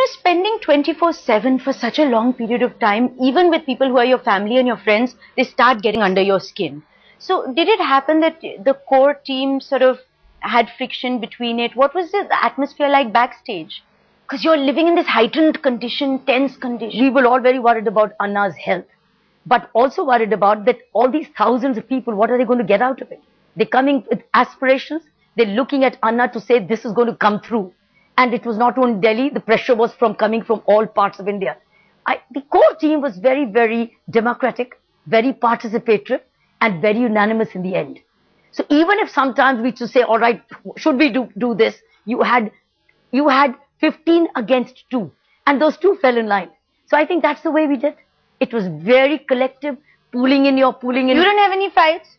Spending 24/7 for such a long period of time, even with people who are your family and your friends, they start getting under your skin. So did it happen that the core team sort of had friction between it? What was the atmosphere like backstage? Because you're living in this heightened condition, tense condition. We were all very worried about Anna's health, but also worried about that all these thousands of people, what are they going to get out of it? They're coming with aspirations. They're looking at Anna to say this is going to come through. And it was not only Delhi, the pressure was coming from all parts of India. The core team was very, very democratic, very participatory, and very unanimous in the end. So even if sometimes we should say, all right, should we do this? You had 15 against 2, and those 2 fell in line. So I think that's the way we did. It was very collective, pulling in. You didn't have any fights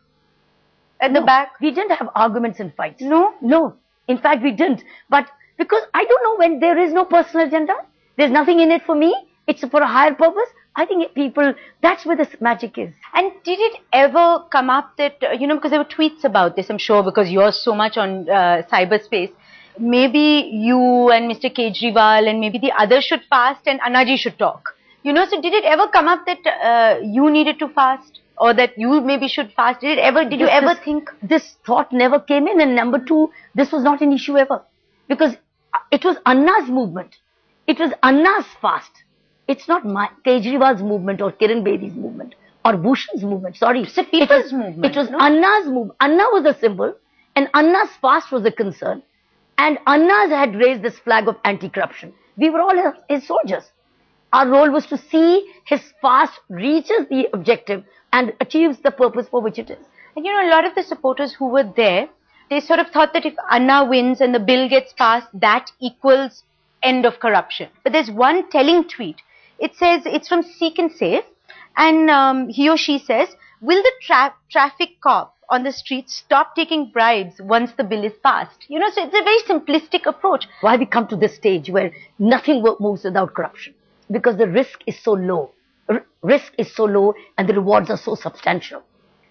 at the back? We didn't have arguments and fights. No? No. In fact, we didn't. But because I don't know, when there is no personal agenda, there's nothing in it for me, it's for a higher purpose, I think people, that's where the magic is. And did it ever come up that, because there were tweets about this, I'm sure, because you're so much on cyberspace, maybe you and Mr. Kejriwal and maybe the others should fast and Annaji should talk. So did it ever come up that you needed to fast? Or that you maybe should fast? Did you ever think? This thought never came in. And number 2, this was not an issue ever. Because it was Anna's movement. It was Anna's fast. It's not Kejriwal's movement or Kiran Bedi's movement or Bhushan's movement. Sorry. It's a people's movement. It was Anna's movement. Anna was a symbol and Anna's fast was a concern. And Anna's had raised this flag of anti-corruption. We were all his soldiers. Our role was to see his fast reaches the objective and achieves the purpose for which it is. And a lot of the supporters who were there, they sort of thought that if Anna wins and the bill gets passed, that equals end of corruption. But there's one telling tweet. It says, it's from Seek and Save, and he or she says, will the traffic cop on the street stop taking bribes once the bill is passed? So it's a very simplistic approach. Why we come to this stage where nothing moves without corruption? Because the risk is so low. Risk is so low and the rewards are so substantial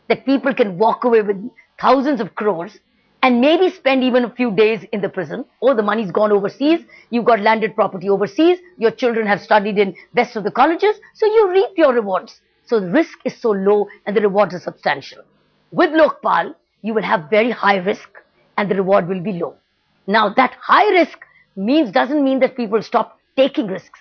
that people can walk away with thousands of crores and maybe spend even a few days in the prison. Oh, the money's gone overseas. You've got landed property overseas. Your children have studied in best of the colleges. So you reap your rewards. So the risk is so low and the rewards are substantial. With Lokpal, you will have very high risk and the reward will be low. Now that high risk doesn't mean that people stop taking risks.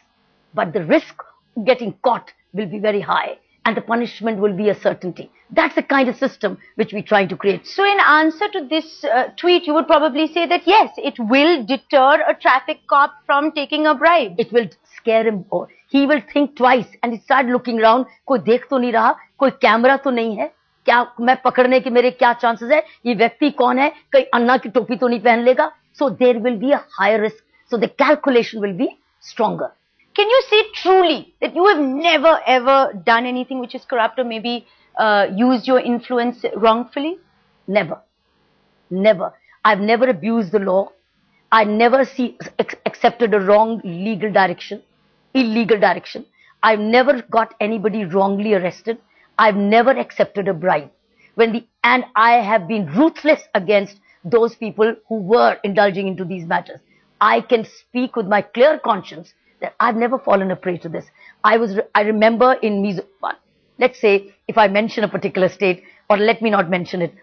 But the risk of getting caught will be very high and the punishment will be a certainty. That's the kind of system which we're trying to create. So in answer to this tweet, you would probably say that yes, it will deter a traffic cop from taking a bribe. It will scare him. He will think twice and he start looking around. Koi dekh to nahi raha, koi camera to nahi hai. Kya main pakadne ke mere kya chances hai? Ye vyakti kaun hai? Kai Anna ki topi to nahi pehen lega. So there will be a higher risk. So the calculation will be stronger. Can you say truly that you have never ever done anything which is corrupt or maybe used your influence wrongfully? Never. Never. I've never abused the law. I never accepted a wrong illegal direction. I've never got anybody wrongly arrested. I've never accepted a bribe. And I have been ruthless against those people who were indulging into these matters. I can speak with my clear conscience that I've never fallen a prey to this. I remember in Mizo, let's say if I mention a particular state, or let me not mention it,